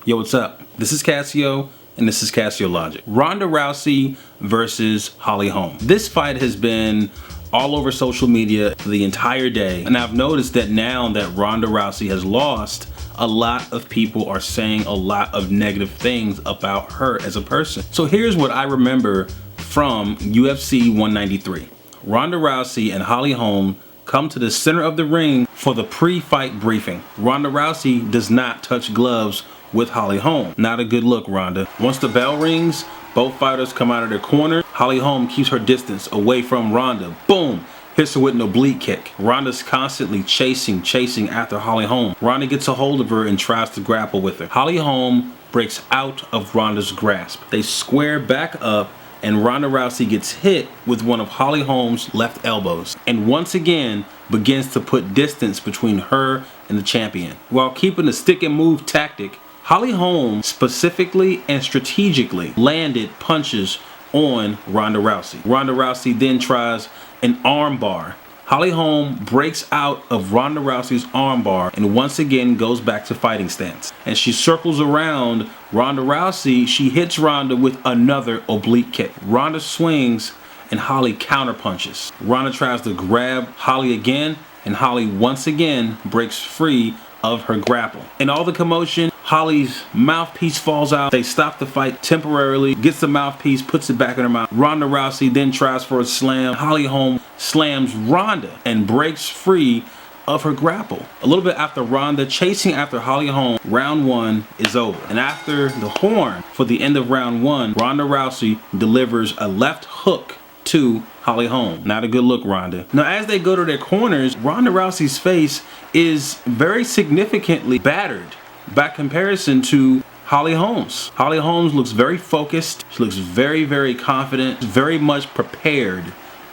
Yo, what's up? This is Cassio, and this is Cassio Logic. Ronda Rousey versus Holm. This fight has been all over social media the entire day, and I've noticed that now that Ronda Rousey has lost, a lot of people are saying a lot of negative things about her as a person. So here's what I remember from UFC 193. Ronda Rousey and Holm come to the center of the ring for the pre-fight briefing. Ronda Rousey does not touch gloves with Holm. Not a good look, Ronda. Once the bell rings, both fighters come out of their corner. Holm keeps her distance away from Ronda. Boom! Hits her with an oblique kick. Ronda's constantly chasing after Holm. Ronda gets a hold of her and tries to grapple with her. Holm breaks out of Ronda's grasp. They square back up, and Ronda Rousey gets hit with one of Holm's left elbows, and once again begins to put distance between her and the champion. While keeping the stick and move tactic, Holm specifically and strategically landed punches on Ronda Rousey. Ronda Rousey then tries an arm bar. Holm breaks out of Ronda Rousey's armbar and once again goes back to fighting stance. And she circles around Ronda Rousey. She hits Ronda with another oblique kick. Ronda swings and Holly counter punches. Ronda tries to grab Holly again, and Holly once again breaks free of her grapple. In all the commotion, Holly's mouthpiece falls out. They stop the fight temporarily, gets the mouthpiece, puts it back in her mouth. Ronda Rousey then tries for a slam. Holm slams Ronda and breaks free of her grapple. A little bit after Ronda chasing after Holm, round one is over. And after the horn for the end of round one, Ronda Rousey delivers a left hook to Holm. Not a good look, Ronda. Now as they go to their corners, Ronda Rousey's face is very significantly battered by comparison to Holm's. Holm's looks very focused. She looks very confident, very much prepared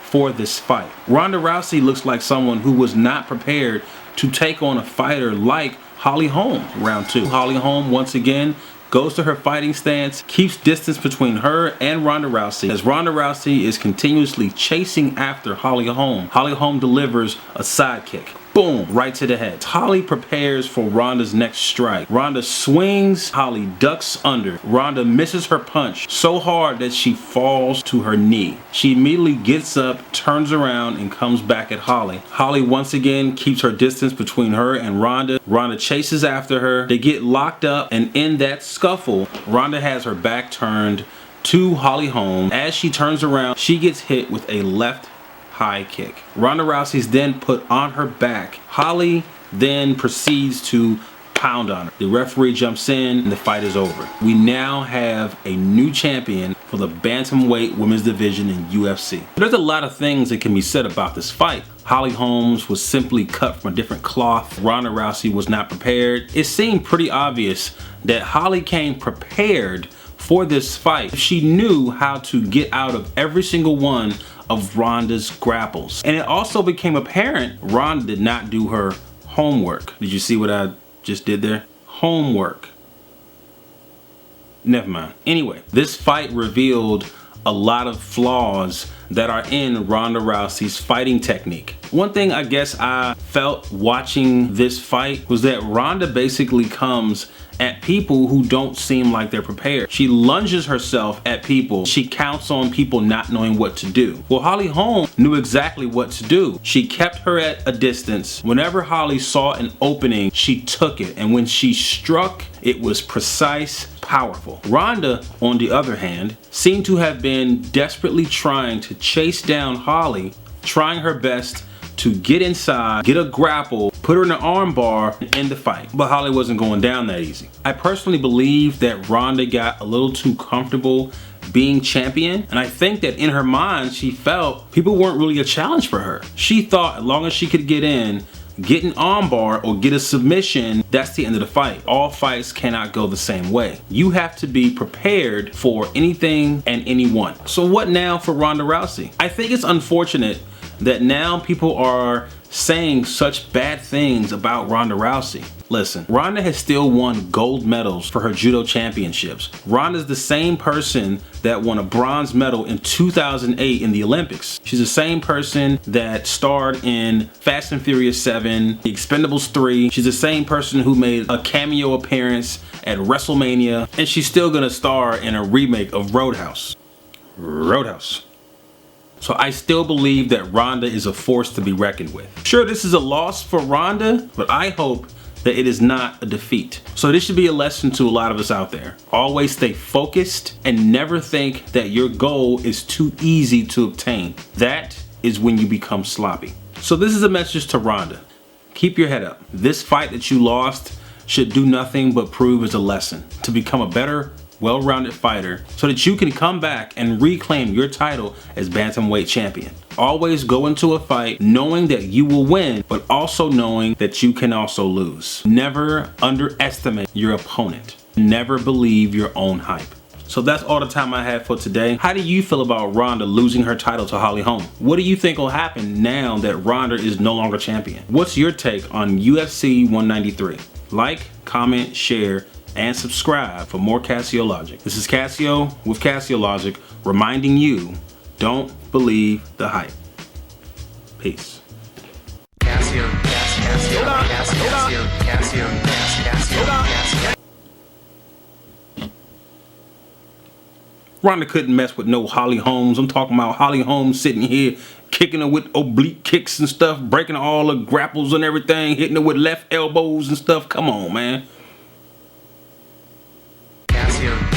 for this fight. Ronda Rousey looks like someone who was not prepared to take on a fighter like Holm. Round two. Holm once again goes to her fighting stance, keeps distance between her and Ronda Rousey. As Ronda Rousey is continuously chasing after Holm delivers a side kick. Boom, right to the head. Holly prepares for Ronda's next strike. Ronda swings, Holly ducks under. Ronda misses her punch so hard that she falls to her knee. She immediately gets up, turns around, and comes back at Holly. Holly once again keeps her distance between her and Ronda. Ronda chases after her. They get locked up, and in that scuffle, Ronda has her back turned to Holm. As she turns around, she gets hit with a left high kick. Ronda Rousey's then put on her back. Holly then proceeds to pound on her. The referee jumps in and the fight is over. We now have a new champion for the bantamweight women's division in UFC. There's a lot of things that can be said about this fight. Holm was simply cut from a different cloth. Ronda Rousey was not prepared. It seemed pretty obvious that Holly came prepared for this fight. She knew how to get out of every single one of Ronda's grapples. And it also became apparent Ronda did not do her homework. Did you see what I just did there? Homework. Never mind. Anyway, this fight revealed a lot of flaws that are in Ronda Rousey's fighting technique. One thing I guess I felt watching this fight was that Ronda basically comes at people who don't seem like they're prepared. She lunges herself at people. She counts on people not knowing what to do. Well, Holm knew exactly what to do. She kept her at a distance. Whenever Holly saw an opening, she took it. And when she struck, it was precise, powerful. Ronda, on the other hand, seemed to have been desperately trying to chase down Holly, trying her best to get inside, get a grapple, put her in an arm bar, and end the fight. But Holly wasn't going down that easy. I personally believe that Ronda got a little too comfortable being champion, and I think that in her mind she felt people weren't really a challenge for her. She thought as long as she could get in, get an arm bar or get a submission, that's the end of the fight. All fights cannot go the same way. You have to be prepared for anything and anyone. So what now for Ronda Rousey? I think it's unfortunate that now people are saying such bad things about Ronda Rousey. Listen, Ronda has still won gold medals for her judo championships. Ronda's the same person that won a bronze medal in 2008 in the Olympics. She's the same person that starred in Fast and Furious 7, The Expendables 3. She's the same person who made a cameo appearance at WrestleMania, and she's still gonna star in a remake of Roadhouse. So I still believe that Ronda is a force to be reckoned with. Sure, this is a loss for Ronda, but I hope that it is not a defeat. So this should be a lesson to a lot of us out there. Always stay focused and never think that your goal is too easy to obtain. That is when you become sloppy. So this is a message to Ronda. Keep your head up. This fight that you lost should do nothing but prove as a lesson to become a better, well-rounded fighter so that you can come back and reclaim your title as bantamweight champion. Always go into a fight knowing that you will win, but also knowing that you can also lose. Never underestimate your opponent. Never believe your own hype. So that's all the time I have for today. How do you feel about Ronda losing her title to Holly Holm? What do you think will happen now that Ronda is no longer champion? What's your take on UFC 193? Like, comment, share, and subscribe for more Cassio Logic. This is Cassio with Cassio Logic, reminding you, don't believe the hype. Peace. Ronda couldn't mess with no Holly Holmes. I'm talking about Holly Holmes sitting here kicking her with oblique kicks and stuff, breaking all the grapples and everything, hitting her with left elbows and stuff. Come on, man. Cassio.